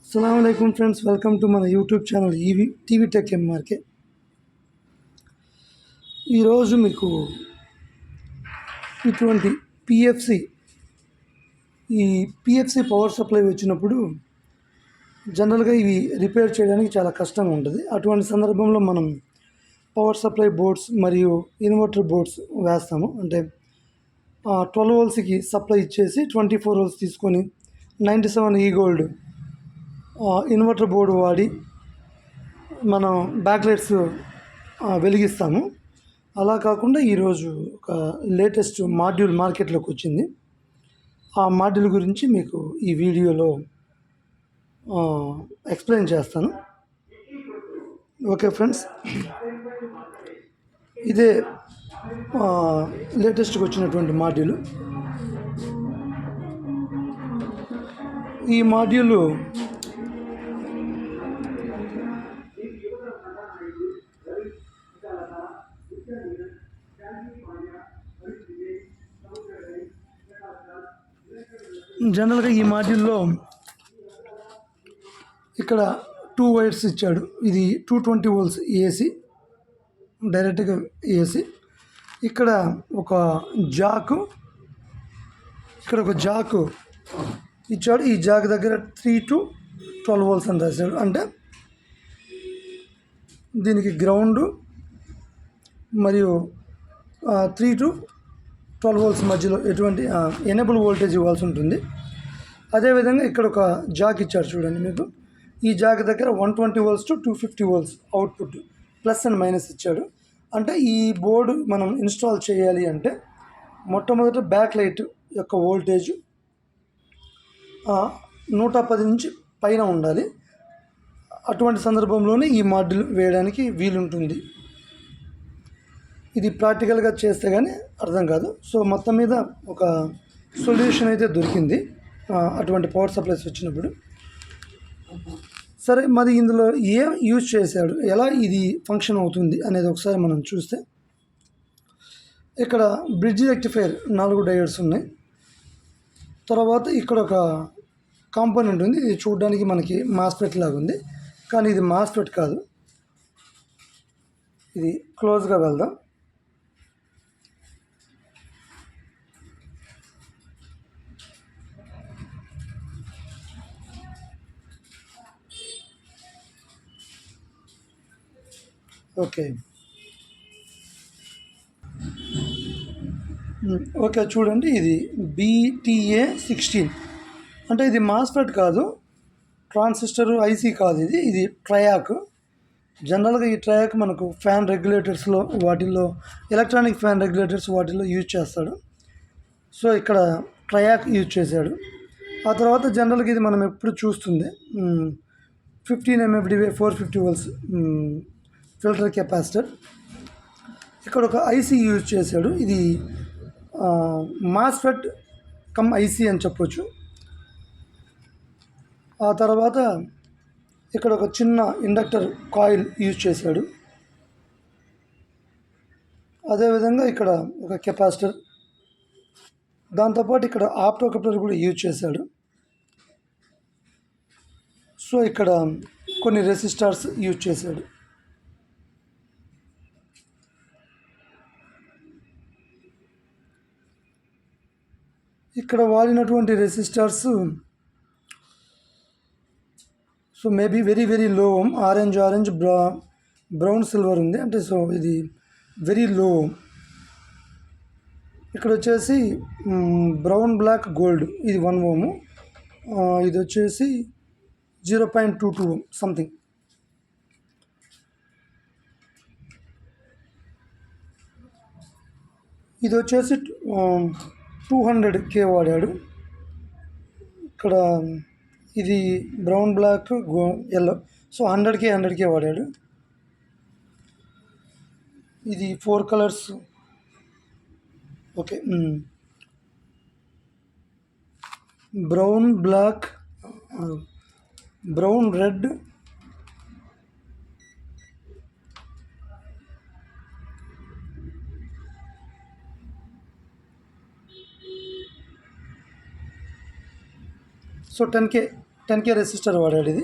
Assalamualaikum friends, welcome to my YouTube channel TV Tech MRK. ఈరోజు మీకు ఇటువంటి PFC PFC power supply వచ్చినప్పుడు జనరల్గా ఇవి రిపేర్ చేయడానికి చాలా కష్టంగా ఉంటుంది. అటువంటి సందర్భంలో మనం పవర్ సప్లై బోర్డ్స్ మరియు ఇన్వర్టర్ బోర్డ్స్ వేస్తాము. అంటే 12 వోల్ట్స్కి సప్లై ఇచ్చేసి 24 వోల్ట్స్ తీసుకొని 97 ఈ గోల్డ్ ఇన్వర్టర్ బోర్డు వాడి మనం బ్యాక్లైట్స్ వెలిగిస్తాము. అలా కాకుండా ఈరోజు ఒక లేటెస్ట్ మాడ్యూల్ మార్కెట్లోకి వచ్చింది. ఆ మాడ్యూల్ గురించి మీకు ఈ వీడియోలో ఎక్స్ప్లెయిన్ చేస్తాను. ఓకే ఫ్రెండ్స్, ఇదే లేటెస్ట్గా వచ్చినటువంటి మాడ్యూల్. ఈ మాడ్యూల్ జనరల్గా ఈ మాడ్యూల్లో ఇక్కడ 2 వైర్స్ ఇచ్చాడు. ఇది 220 వోల్ట్స్ ఏసీ, డైరెక్ట్గా ఏసీ. ఇక్కడ ఒక జాకు ఇచ్చాడు. ఈ జాక్ దగ్గర 3 to 12 వోల్ట్స్ అని రాశాడు. అంటే దీనికి గ్రౌండ్ మరియు 3 to 12 వోల్ట్స్ మధ్యలో ఎటువంటి ఎనేబుల్ వోల్టేజ్ ఇవ్వాల్సి ఉంటుంది. అదేవిధంగా ఇక్కడ ఒక జాక్ ఇచ్చారు చూడండి. మీకు ఈ జాక్ దగ్గర 120 volts to 250 volts output plus and minus ఇచ్చాడు. అంటే ఈ బోర్డు మనం ఇన్స్టాల్ చేయాలి అంటే మొట్టమొదట బ్యాక్ లైట్ యొక్క వోల్టేజ్ 110 నుంచి పైన ఉండాలి. అటువంటి సందర్భంలోనే ఈ మాడ్యూల్ వేయడానికి వీలుంటుంది. ఇది ప్రాక్టికల్గా చేస్తే కానీ అర్థం కాదు. సో మొత్తం మీద ఒక సొల్యూషన్ అయితే దొరికింది అటువంటి పవర్ సప్లైస్ వచ్చినప్పుడు. సరే, మరి ఇందులో ఏం యూజ్ చేశాడు, ఎలా ఇది ఫంక్షన్ అవుతుంది అనేది ఒకసారి మనం చూస్తే, ఇక్కడ బ్రిడ్జ్ రెక్టిఫైర్ 4 డయోడ్స్ ఉన్నాయి. తర్వాత ఇక్కడ ఒక కాంపోనెంట్ ఉంది. ఇది చూడడానికి మనకి మాస్ఫెట్ లాగా ఉంది, కానీ ఇది మాస్ఫెట్ కాదు. ఇది క్లోజ్గా వెళ్దాం. ఓకే చూడండి, ఇది BTA16. అంటే ఇది మాస్ఫెట్ కాదు, ట్రాన్సిస్టర్ ఐసీ కాదు, ఇది ట్రయాక్. జనరల్గా ఈ ట్రయాక్ మనకు ఫ్యాన్ రెగ్యులేటర్స్లో వాటిల్లో ఎలక్ట్రానిక్ ఫ్యాన్ రెగ్యులేటర్స్ వాటిల్లో యూజ్ చేస్తాడు. సో ఇక్కడ ట్రయాక్ యూజ్ చేశాడు. ఆ తర్వాత జనరల్గా ఇది మనం ఎప్పుడు చూస్తుంది 15 MFDA 450 వోల్ట్స్ ఫిల్టర్ కెపాసిటర్. ఇక్కడ ఒక ఐసీ యూజ్ చేశాడు. ఇది మాస్ఫెట్ కమ్ ఐసీ అని చెప్పొచ్చు. ఆ తర్వాత ఇక్కడ ఒక చిన్న ఇండక్టర్ కాయిల్ యూజ్ చేశాడు. అదేవిధంగా ఇక్కడ ఒక కెపాసిటర్, దాంతోపాటు ఇక్కడ ఆప్టోకప్లర్ కూడా యూజ్ చేశాడు. సో ఇక్కడ కొన్ని రెసిస్టర్స్ యూజ్ చేశాడు. ఇక్కడ వాడినటువంటి resistors so maybe very low orange brown silver ఉంది. అంటే సో ఇది వెరీ లో. ఇక్కడ వచ్చేసి బ్రౌన్ బ్లాక్ గోల్డ్, ఇది 1 ఓము. ఇది వచ్చేసి 0.22 ఓం సంథింగ్. ఇది వచ్చేసి 200K వాడాడు. ఇక్కడ ఇది brown black yellow, so 100K వాడాడు. ఇది 4 colours. Okay, brown black, brown red, so 10K 10K resistor వాడాడు. ఇది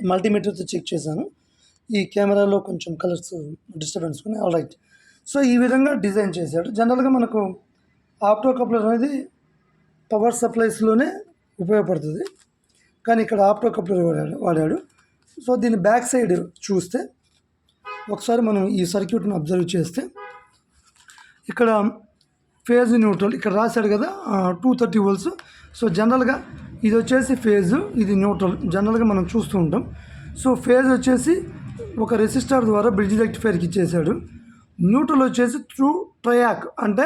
మల్టీమీటర్తో చెక్ చేశాను. ఈ కెమెరాలో కొంచెం కలర్స్ డిస్టర్బెన్స్ ఉన్నాయి. All right. సో ఈ విధంగా డిజైన్ చేశాడు. జనరల్గా మనకు ఆప్టో కప్లర్ అనేది పవర్ సప్లైస్లోనే ఉపయోగపడుతుంది, కానీ ఇక్కడ ఆప్టో కప్లర్ వాడాడు. సో దీని బ్యాక్ సైడ్ చూస్తే ఒకసారి మనం ఈ సర్క్యూట్ని అబ్జర్వ్ చేస్తే ఇక్కడ ఫేజ్ న్యూట్రల్ ఇక్కడ రాశాడు కదా 230 volts. సో జనరల్గా ఇది వచ్చేసి ఫేజ్, ఇది న్యూట్రల్ జనరల్గా మనం చూస్తూ ఉంటాం. సో ఫేజ్ వచ్చేసి ఒక రెసిస్టర్ ద్వారా బ్రిడ్జ్ రెక్టిఫైర్కి ఇచ్చేసాడు. న్యూట్రల్ వచ్చేసి త్రూ ట్రయాక్, అంటే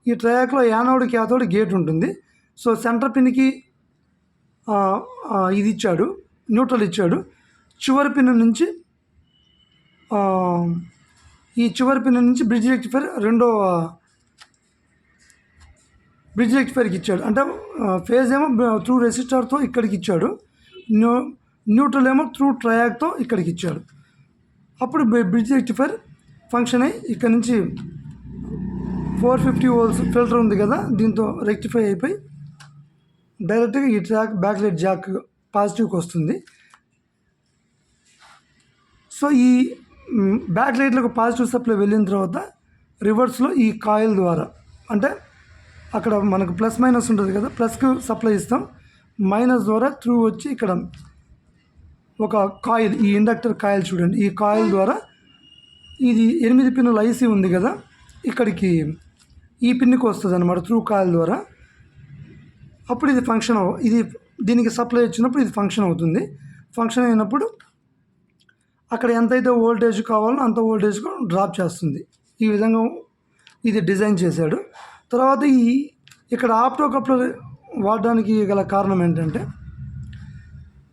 ఈ ట్రయాక్లో యానోడ్ క్యాథోడ్ గేట్ ఉంటుంది. సో సెంటర్ పిన్కి ఇది ఇచ్చాడు, న్యూట్రల్ ఇచ్చాడు. చివరి పిన్ నుంచి ఈ చివరి పిన్ నుంచి బ్రిడ్జ్ రెక్టిఫైర్ రెండో బ్రిడ్జ్ రెక్టిఫైర్కి ఇచ్చాడు. అంటే ఫేజ్ ఏమో త్రూ రెసిస్టర్తో ఇక్కడికి ఇచ్చాడు, న్యూట్రల్ ఏమో త్రూ ట్రయాక్తో ఇక్కడికి ఇచ్చాడు. అప్పుడు బ్రిడ్జ్ రెక్టిఫైర్ ఫంక్షన్ అయ్యి ఇక్కడ నుంచి 450 volts ఫిల్టర్ ఉంది కదా, దీంతో రెక్టిఫై అయిపోయి డైరెక్ట్గా ఈ ట్రాక్ బ్యాక్లైట్ జాక్ పాజిటివ్కి వస్తుంది. సో ఈ బ్యాక్లైట్లకు పాజిటివ్ సప్లై వెళ్ళిన తర్వాత రివర్స్లో ఈ కాయిల్ ద్వారా, అంటే అక్కడ మనకు ప్లస్ మైనస్ ఉంటుంది కదా, ప్లస్కు సప్లై ఇస్తాం, మైనస్ ద్వారా త్రూ వచ్చి ఇక్కడ ఒక కాయిల్, ఈ ఇండక్టర్ కాయిల్ చూడండి, ఈ కాయిల్ ద్వారా ఇది 8 పిన్నుల ఐసీ ఉంది కదా, ఇక్కడికి ఈ పిన్నికి వస్తుంది అనమాట త్రూ కాయిల్ ద్వారా. అప్పుడు ఇది ఫంక్షన్ ఇది దీనికి సప్లై వచ్చినప్పుడు ఇది ఫంక్షన్ అవుతుంది. ఫంక్షన్ అయినప్పుడు అక్కడ ఎంతైతే వోల్టేజ్ కావాలో అంత వోల్టేజ్ డ్రాప్ చేస్తుంది. ఈ విధంగా ఇది డిజైన్ చేశాడు. తర్వాత ఇక్కడ ఆప్టో కప్లర్ వాడడానికి గల కారణం ఏంటంటే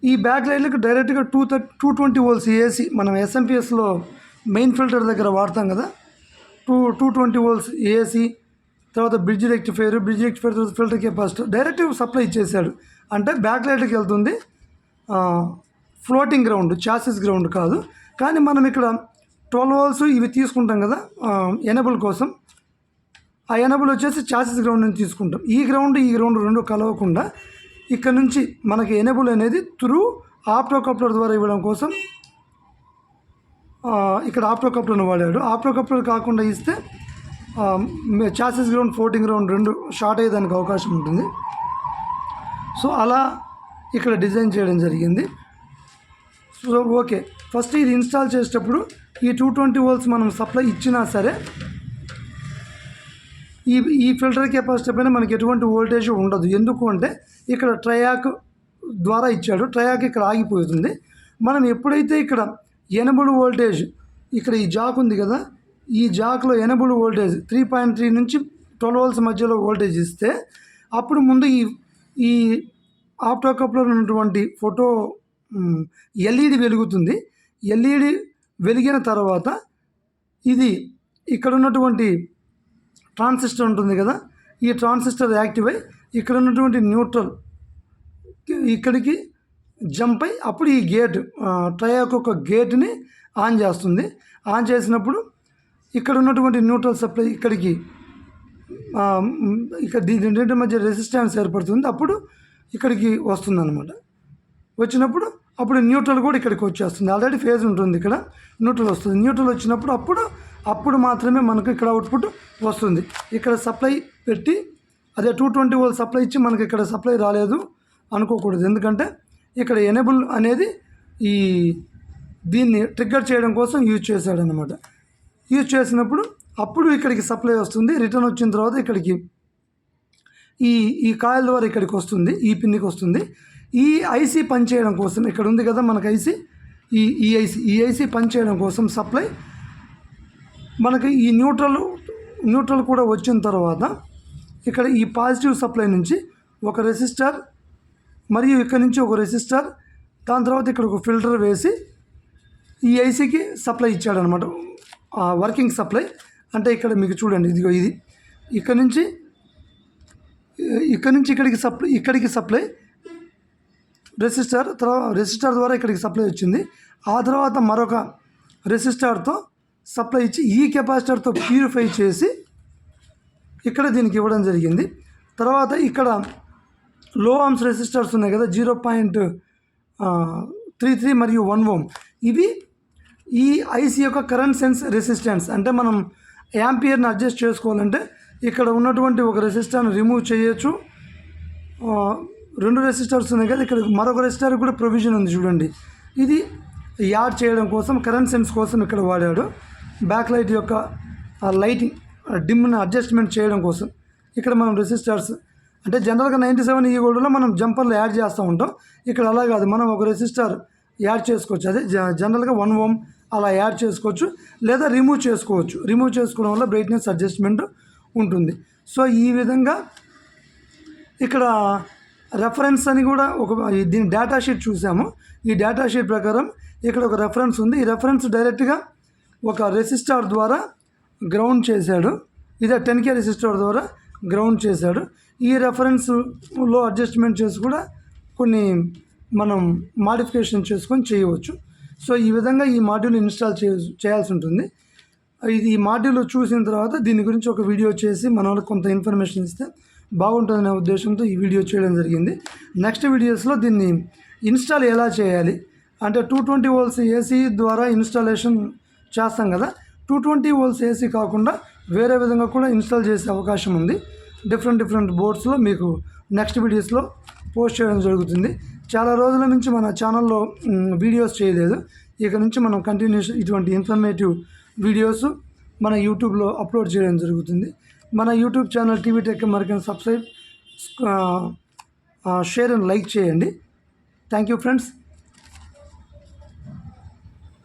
ఈ బ్యాక్ లైట్లకు డైరెక్ట్గా 220 volts ఏసీ మనం ఎస్ఎంపిఎస్లో మెయిన్ ఫిల్టర్ దగ్గర వాడతాం కదా, 220 volts ఏసీ, తర్వాత బ్రిడ్జ్ రెక్టిఫైర్ తర్వాత ఫిల్టర్ కెపాసిటర్ డైరెక్ట్ సప్లై ఇచ్చేసాడు. అంటే బ్యాక్ లైట్కి వెళ్తుంది, ఫ్లోటింగ్ గ్రౌండ్, చాసిస్ గ్రౌండ్ కాదు. కానీ మనం ఇక్కడ 12 volts ఇవి తీసుకుంటాం కదా ఎనేబుల్ కోసం, ఆ ఎనేబుల్ వచ్చేసి చాసిస్ గ్రౌండ్ నుంచి తీసుకుంటాం. ఈ గ్రౌండ్ రెండు కలవకుండా ఇక్కడ నుంచి మనకి ఎనేబుల్ అనేది త్రూ ఆప్టో కప్లర్ ద్వారా ఇవ్వడం కోసం ఇక్కడ ఆప్టో కప్లర్ను వాడాడు. ఆప్టో కప్లర్ కాకుండా ఇస్తే చాసిస్ గ్రౌండ్, ఫ్లోటింగ్ గ్రౌండ్ రెండు షార్ట్ అయ్యేదానికి అవకాశం ఉంటుంది. సో అలా ఇక్కడ డిజైన్ చేయడం జరిగింది. సో ఓకే, ఫస్ట్ ఇది ఇన్స్టాల్ చేసేటప్పుడు ఈ 220 volts మనం సప్లై ఇచ్చినా సరే ఈ ఫిల్టర్ కెపాసిటర్ పైన మనకి ఎటువంటి వోల్టేజ్ ఉండదు. ఎందుకు అంటే ఇక్కడ ట్రయాక్ ద్వారా ఇచ్చాడు, ట్రయాక్ ఇక్కడ ఆగిపోతుంది. మనం ఎప్పుడైతే ఇక్కడ ఎనబుల్ వోల్టేజ్, ఇక్కడ ఈ జాక్ ఉంది కదా, ఈ జాక్లో ఎనబుల్ వోల్టేజ్ 3.3 నుంచి 12 volts మధ్యలో వోల్టేజ్ ఇస్తే అప్పుడు ముందు ఈ ఆప్టో కప్లర్ ఉన్నటువంటి ఫోటో ఎల్ఈడి వెలుగుతుంది. ఎల్ఈడి వెలిగిన తర్వాత ఇది ఇక్కడ ఉన్నటువంటి ట్రాన్సిస్టర్ ఉంటుంది కదా, ఈ ట్రాన్సిస్టర్ యాక్టివ్ అయ్యి ఇక్కడ ఉన్నటువంటి న్యూట్రల్ ఇక్కడికి జంప్ అయ్యి అప్పుడు ఈ గేట్ ట్రయాక్ ఒక గేట్ని ఆన్ చేస్తుంది. ఆన్ చేసినప్పుడు ఇక్కడ ఉన్నటువంటి న్యూట్రల్ సప్లై ఇక్కడికి ఇక్కడ దీని రెండింటి మధ్య రెసిస్టెన్స్ ఏర్పడుతుంది. అప్పుడు ఇక్కడికి వస్తుంది అనమాట. వచ్చినప్పుడు అప్పుడు న్యూట్రల్ కూడా ఇక్కడికి వచ్చేస్తుంది. ఆల్రెడీ ఫేజ్ ఉంటుంది, ఇక్కడ న్యూట్రల్ వస్తుంది. న్యూట్రల్ వచ్చినప్పుడు అప్పుడు మాత్రమే మనకు ఇక్కడ అవుట్పుట్ వస్తుంది. ఇక్కడ సప్లై పెట్టి అదే 220 volts సప్లై ఇచ్చి మనకి ఇక్కడ సప్లై రాలేదు అనుకోకూడదు. ఎందుకంటే ఇక్కడ ఎనేబుల్ అనేది దీన్ని ట్రిగ్గర్ చేయడం కోసం యూజ్ చేశాడనమాట. యూజ్ చేసినప్పుడు అప్పుడు ఇక్కడికి సప్లై వస్తుంది. రిటర్న్ వచ్చిన తర్వాత ఇక్కడికి ఈ కాయిల్ ద్వారా ఇక్కడికి వస్తుంది, ఈ పిన్నికి వస్తుంది. ఈ ఐసీ పనిచేయడం కోసం ఇక్కడ ఉంది కదా మనకు ఐసీ, ఈ ఐసీ పనిచేయడం కోసం సప్లై మనకి ఈ న్యూట్రల్ కూడా వచ్చిన తర్వాత ఇక్కడ ఈ పాజిటివ్ సప్లై నుంచి ఒక రెసిస్టర్ మరియు ఇక్కడ నుంచి ఒక రెసిస్టర్, దాని తర్వాత ఇక్కడ ఒక ఫిల్టర్ వేసి ఈ ఐసీకి సప్లై ఇచ్చాడనమాట, వర్కింగ్ సప్లై. అంటే ఇక్కడ మీకు చూడండి, ఇదిగో ఇది ఇక్కడ నుంచి ఇక్కడికి సప్లై రెసిస్టర్ ద్వారా ఇక్కడికి సప్లై వచ్చింది. ఆ తర్వాత మరొక రెసిస్టర్తో సప్లై ఇచ్చి ఈ కెపాసిటర్తో ప్యూరిఫై చేసి ఇక్కడ దీనికి ఇవ్వడం జరిగింది. తర్వాత ఇక్కడ లో ఆర్మ్స్ రెసిస్టర్స్ ఉన్నాయి కదా 0.33 మరియు 1 ఓం, ఇవి ఈ ఐసీ యొక్క కరెంట్ సెన్స్ రెసిస్టెన్స్. అంటే మనం యాంపియర్ని అడ్జస్ట్ చేసుకోవాలంటే ఇక్కడ ఉన్నటువంటి ఒక రెసిస్టర్ని రిమూవ్ చేయొచ్చు. 2 రెసిస్టర్స్ ఉన్నాయి కదా, ఇక్కడ మరొక రెసిస్టర్ కూడా ప్రొవిజన్ ఉంది చూడండి. ఇది యాడ్ చేయడం కోసం, కరెంట్ సెన్స్ కోసం ఇక్కడ వాడాడు. బ్యాక్ లైట్ యొక్క లైటింగ్ డిమ్ని అడ్జస్ట్మెంట్ చేయడం కోసం ఇక్కడ మనం రెసిస్టర్స్, అంటే జనరల్గా 97 ఈ గోల్డ్లో మనం జంపర్లు యాడ్ చేస్తూ ఉంటాం. ఇక్కడ అలా కాదు, మనం ఒక రెసిస్టర్ యాడ్ చేసుకోవచ్చు. అదే జనరల్గా 1 ఓం అలా యాడ్ చేసుకోవచ్చు, లేదా రిమూవ్ చేసుకోవచ్చు. రిమూవ్ చేసుకోవడం వల్ల బ్రైట్నెస్ అడ్జస్ట్మెంట్ ఉంటుంది. సో ఈ విధంగా ఇక్కడ రెఫరెన్స్ అని కూడా దీని డేటా షీట్ చూసాము. ఈ డేటా షీట్ ప్రకారం ఇక్కడ ఒక రెఫరెన్స్ ఉంది. ఈ రెఫరెన్స్ డైరెక్ట్గా ఒక రెసిస్టర్ ద్వారా గ్రౌండ్ చేశాడు. ఇదే 10K రెసిస్టర్ ద్వారా గ్రౌండ్ చేశాడు. ఈ రెఫరెన్స్లో అడ్జస్ట్మెంట్ చేసి కూడా కొన్ని మనం మాడిఫికేషన్ చేసుకొని చేయవచ్చు. సో ఈ విధంగా ఈ మాడ్యూల్ ఇన్స్టాల్ చేయాల్సి ఉంటుంది. ఈ మాడ్యూల్ చూసిన తర్వాత దీని గురించి ఒక వీడియో చేసి మన వాళ్ళకి కొంత ఇన్ఫర్మేషన్ ఇస్తే బాగుంటుందనే ఉద్దేశంతో ఈ వీడియో చేయడం జరిగింది. నెక్స్ట్ వీడియోస్లో దీన్ని ఇన్స్టాల్ ఎలా చేయాలి అంటే 220 వోల్ట్స్ ఏసీ ద్వారా ఇన్స్టాలేషన్ చేస్తాం కదా, 220 వోల్ట్స్ ఏసీ కాకుండా వేరే విధంగా కూడా ఇన్స్టాల్ చేసే అవకాశం ఉంది. డిఫరెంట్ బోర్డ్స్లో మీకు నెక్స్ట్ వీడియోస్లో పోస్ట్ చేయడం జరుగుతుంది. చాలా రోజుల నుంచి మన ఛానల్లో వీడియోస్ చేయలేదు. ఇక నుంచి మనం కంటిన్యూస్ ఇటువంటి ఇన్ఫర్మేటివ్ వీడియోస్ మన యూట్యూబ్లో అప్లోడ్ చేయడం జరుగుతుంది. మన YouTube channel TV Tech American subscribe, share and like చేయండి. Thank you friends.